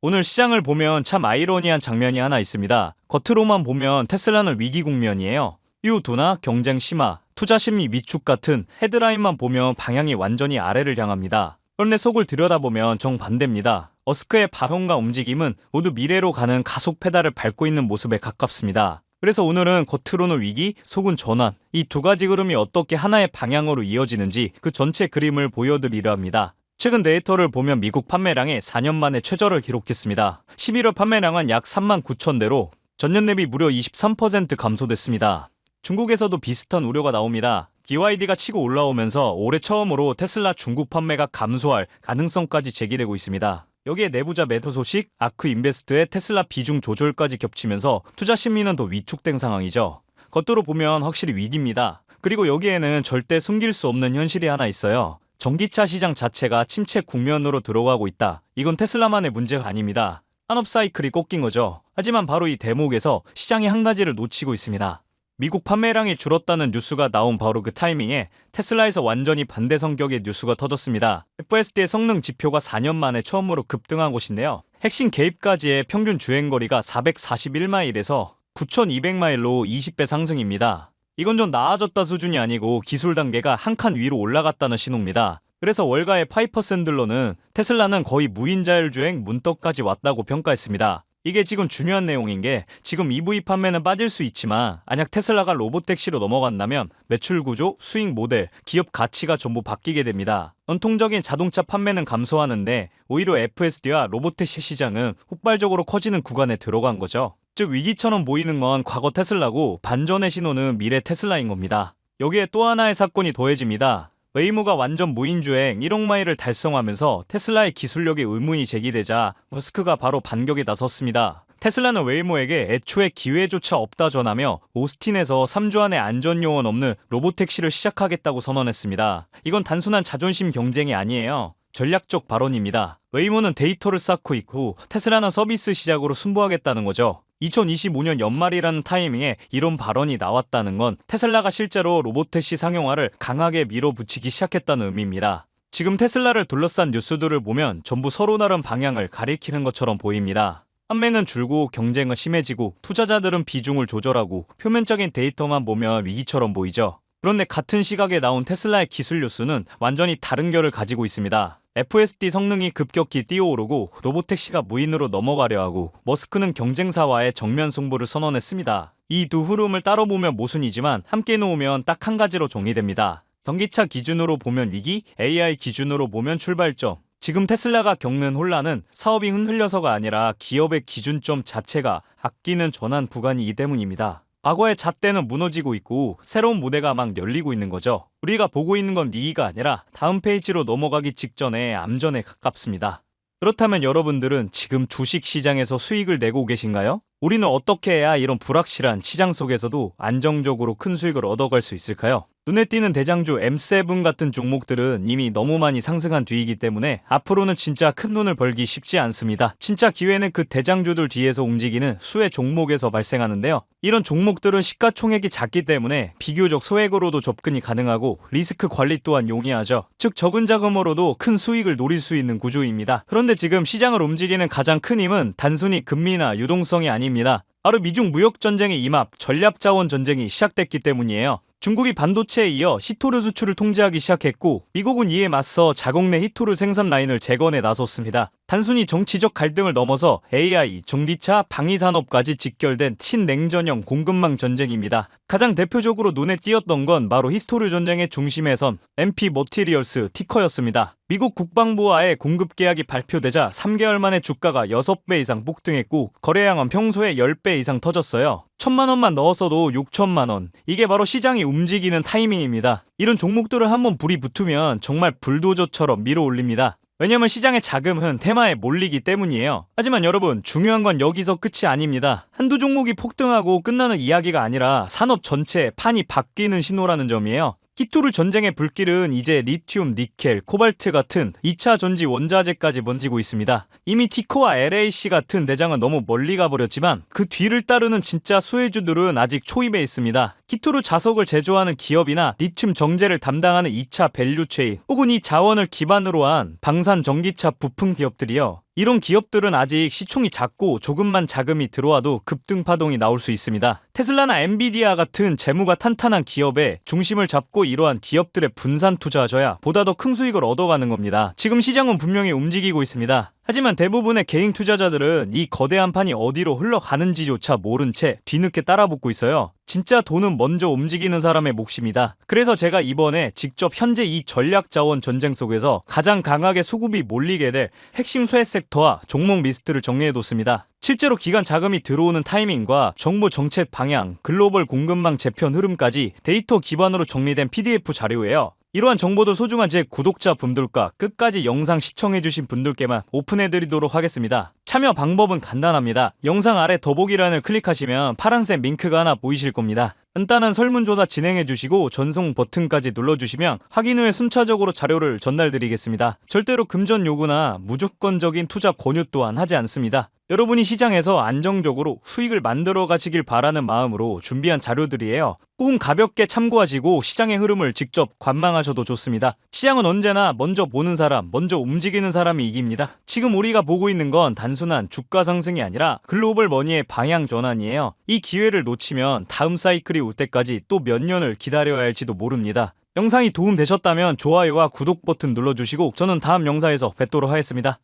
오늘 시장을 보면 참 아이러니한 장면이 하나 있습니다. 겉으로만 보면 테슬라는 위기 국면이에요. 이후 둔화, 경쟁 심화, 투자 심리 위축 같은 헤드라인만 보면 방향이 완전히 아래를 향합니다. 그런데 속을 들여다보면 정반대입니다. 머스크의 발언과 움직임은 모두 미래로 가는 가속 페달을 밟고 있는 모습에 가깝습니다. 그래서 오늘은 겉으로는 위기, 속은 전환, 이 두 가지 흐름이 어떻게 하나의 방향으로 이어지는지 그 전체 그림을 보여드리려 합니다. 최근 데이터를 보면 미국 판매량이 4년 만에 최저를 기록했습니다. 11월 판매량은 약 3만 9천 대로 전년 대비 무려 23% 감소됐습니다. 중국에서도 비슷한 우려가 나옵니다. BYD가 치고 올라오면서 올해 처음으로 테슬라 중국 판매가 감소할 가능성까지 제기되고 있습니다. 여기에 내부자 매도 소식, 아크 인베스트의 테슬라 비중 조절까지 겹치면서 투자 심리는 더 위축된 상황이죠. 겉으로 보면 확실히 위기입니다. 그리고 여기에는 절대 숨길 수 없는 현실이 하나 있어요. 전기차 시장 자체가 침체 국면으로 들어가고 있다. 이건 테슬라만의 문제가 아닙니다. 산업 사이클이 꺾인 거죠. 하지만 바로 이 대목에서 시장이 한 가지를 놓치고 있습니다. 미국 판매량이 줄었다는 뉴스가 나온 바로 그 타이밍에 테슬라에서 완전히 반대 성격의 뉴스가 터졌습니다. FSD의 성능 지표가 4년 만에 처음으로 급등한 곳인데요. 핵심 개입까지의 평균 주행거리가 441마일에서 9200마일로 20배 상승입니다. 이건 좀 나아졌다 수준이 아니고 기술 단계가 한 칸 위로 올라갔다는 신호입니다. 그래서 월가의 파이퍼 샌들러는 테슬라는 거의 무인자율 주행 문턱까지 왔다고 평가했습니다. 이게 지금 중요한 내용인 게 지금 EV 판매는 빠질 수 있지만 만약 테슬라가 로보택시로 넘어간다면 매출 구조, 수익 모델, 기업 가치가 전부 바뀌게 됩니다. 전통적인 자동차 판매는 감소하는데 오히려 FSD와 로보택시 시장은 폭발적으로 커지는 구간에 들어간 거죠. 즉 위기처럼 보이는 건 과거 테슬라고 반전의 신호는 미래 테슬라인 겁니다. 여기에 또 하나의 사건이 더해집니다. 웨이모가 완전 무인주행 1억 마일을 달성하면서 테슬라의 기술력에 의문이 제기되자 머스크가 바로 반격에 나섰습니다. 테슬라는 웨이모에게 애초에 기회조차 없다 전하며 오스틴에서 3주 안에 안전요원 없는 로보택시를 시작하겠다고 선언했습니다. 이건 단순한 자존심 경쟁이 아니에요. 전략적 발언입니다. 웨이모는 데이터를 쌓고 있고 테슬라는 서비스 시작으로 승부하겠다는 거죠. 2025년 연말이라는 타이밍에 이런 발언이 나왔다는 건 테슬라가 실제로 로보택시 상용화를 강하게 밀어붙이기 시작했다는 의미입니다. 지금 테슬라를 둘러싼 뉴스들을 보면 전부 서로 다른 방향을 가리키는 것처럼 보입니다. 판매는 줄고 경쟁은 심해지고 투자자들은 비중을 조절하고 표면적인 데이터만 보면 위기처럼 보이죠. 그런데 같은 시각에 나온 테슬라의 기술 뉴스는 완전히 다른 결을 가지고 있습니다. FSD 성능이 급격히 뛰어오르고 로보택시가 무인으로 넘어가려 하고 머스크는 경쟁사와의 정면 승부를 선언했습니다. 이 두 흐름을 따로 보면 모순이지만 함께 놓으면 딱 한 가지로 정리됩니다. 전기차 기준으로 보면 위기, AI 기준으로 보면 출발점. 지금 테슬라가 겪는 혼란은 사업이 흔들려서가 아니라 기업의 기준점 자체가 바뀌는 전환 구간이기 때문입니다. 과거의 잣대는 무너지고 있고 새로운 무대가 막 열리고 있는 거죠. 우리가 보고 있는 건 위기가 아니라 다음 페이지로 넘어가기 직전에 암전에 가깝습니다. 그렇다면 여러분들은 지금 주식시장에서 수익을 내고 계신가요? 우리는 어떻게 해야 이런 불확실한 시장 속에서도 안정적으로 큰 수익을 얻어갈 수 있을까요? 눈에 띄는 대장주 M7 같은 종목들은 이미 너무 많이 상승한 뒤이기 때문에 앞으로는 진짜 큰 돈을 벌기 쉽지 않습니다. 진짜 기회는 그 대장주들 뒤에서 움직이는 수혜 종목에서 발생하는데요. 이런 종목들은 시가총액이 작기 때문에 비교적 소액으로도 접근이 가능하고 리스크 관리 또한 용이하죠. 즉 적은 자금으로도 큰 수익을 노릴 수 있는 구조입니다. 그런데 지금 시장을 움직이는 가장 큰 힘은 단순히 금리나 유동성이 아닙니다. 바로 미중 무역전쟁의 임합, 전략자원 전쟁이 시작됐기 때문이에요. 중국이 반도체에 이어 히토류 수출을 통제하기 시작했고 미국은 이에 맞서 자국 내 히토류 생산 라인을 재건에 나섰습니다. 단순히 정치적 갈등을 넘어서 AI, 전기차, 방위산업까지 직결된 친냉전형 공급망 전쟁입니다. 가장 대표적으로 눈에 띄었던 건 바로 히토류 전쟁의 중심에 선 MP 머티리얼스 티커였습니다. 미국 국방부와의 공급 계약이 발표되자 3개월 만에 주가가 6배 이상 폭등했고 거래량은 평소에 10배 이상 터졌어요. 1,000만 원만 넣었어도 6천만 원. 이게 바로 시장이 움직이는 타이밍입니다. 이런 종목들을 한번 불이 붙으면 정말 불도저처럼 밀어 올립니다. 왜냐면 시장의 자금은 테마에 몰리기 때문이에요. 하지만 여러분, 중요한 건 여기서 끝이 아닙니다. 한두 종목이 폭등하고 끝나는 이야기가 아니라 산업 전체의 판이 바뀌는 신호라는 점이에요. 히토류 전쟁의 불길은 이제 리튬, 니켈, 코발트 같은 2차 전지 원자재까지 번지고 있습니다. 이미 티코와 LAC 같은 대장은 너무 멀리 가버렸지만 그 뒤를 따르는 진짜 수혜주들은 아직 초입에 있습니다. 히토류 자석을 제조하는 기업이나 리튬 정제를 담당하는 2차 밸류체인 혹은 이 자원을 기반으로 한 방산 전기차 부품 기업들이요. 이런 기업들은 아직 시총이 작고 조금만 자금이 들어와도 급등파동이 나올 수 있습니다. 테슬라나 엔비디아 같은 재무가 탄탄한 기업에 중심을 잡고 이러한 기업들의 분산 투자하셔야 보다 더 큰 수익을 얻어가는 겁니다. 지금 시장은 분명히 움직이고 있습니다. 하지만 대부분의 개인 투자자들은 이 거대한 판이 어디로 흘러가는지조차 모른 채 뒤늦게 따라붙고 있어요. 진짜 돈은 먼저 움직이는 사람의 몫입니다. 그래서 제가 이번에 직접 현재 이 전략자원 전쟁 속에서 가장 강하게 수급이 몰리게 될 핵심 쇠 섹터와 종목 리스트를 정리해뒀습니다. 실제로 기관 자금이 들어오는 타이밍과 정부 정책 방향, 글로벌 공급망 재편 흐름까지 데이터 기반으로 정리된 PDF 자료예요. 이러한 정보도 소중한 제 구독자분들과 끝까지 영상 시청해주신 분들께만 오픈해드리도록 하겠습니다. 참여 방법은 간단합니다. 영상 아래 더보기란을 클릭하시면 파란색 링크가 하나 보이실 겁니다. 간단한 설문조사 진행해주시고 전송 버튼까지 눌러주시면 확인 후에 순차적으로 자료를 전달드리겠습니다. 절대로 금전 요구나 무조건적인 투자 권유 또한 하지 않습니다. 여러분이 시장에서 안정적으로 수익을 만들어 가시길 바라는 마음으로 준비한 자료들이에요. 꼭 가볍게 참고하시고 시장의 흐름을 직접 관망하셔도 좋습니다. 시장은 언제나 먼저 보는 사람, 먼저 움직이는 사람이 이깁니다. 지금 우리가 보고 있는 건 단순한 주가 상승이 아니라 글로벌 머니의 방향 전환이에요. 이 기회를 놓치면 다음 사이클이 올 때까지 또 몇 년을 기다려야 할지도 모릅니다. 영상이 도움되셨다면 좋아요와 구독 버튼 눌러주시고 저는 다음 영상에서 뵙도록 하겠습니다.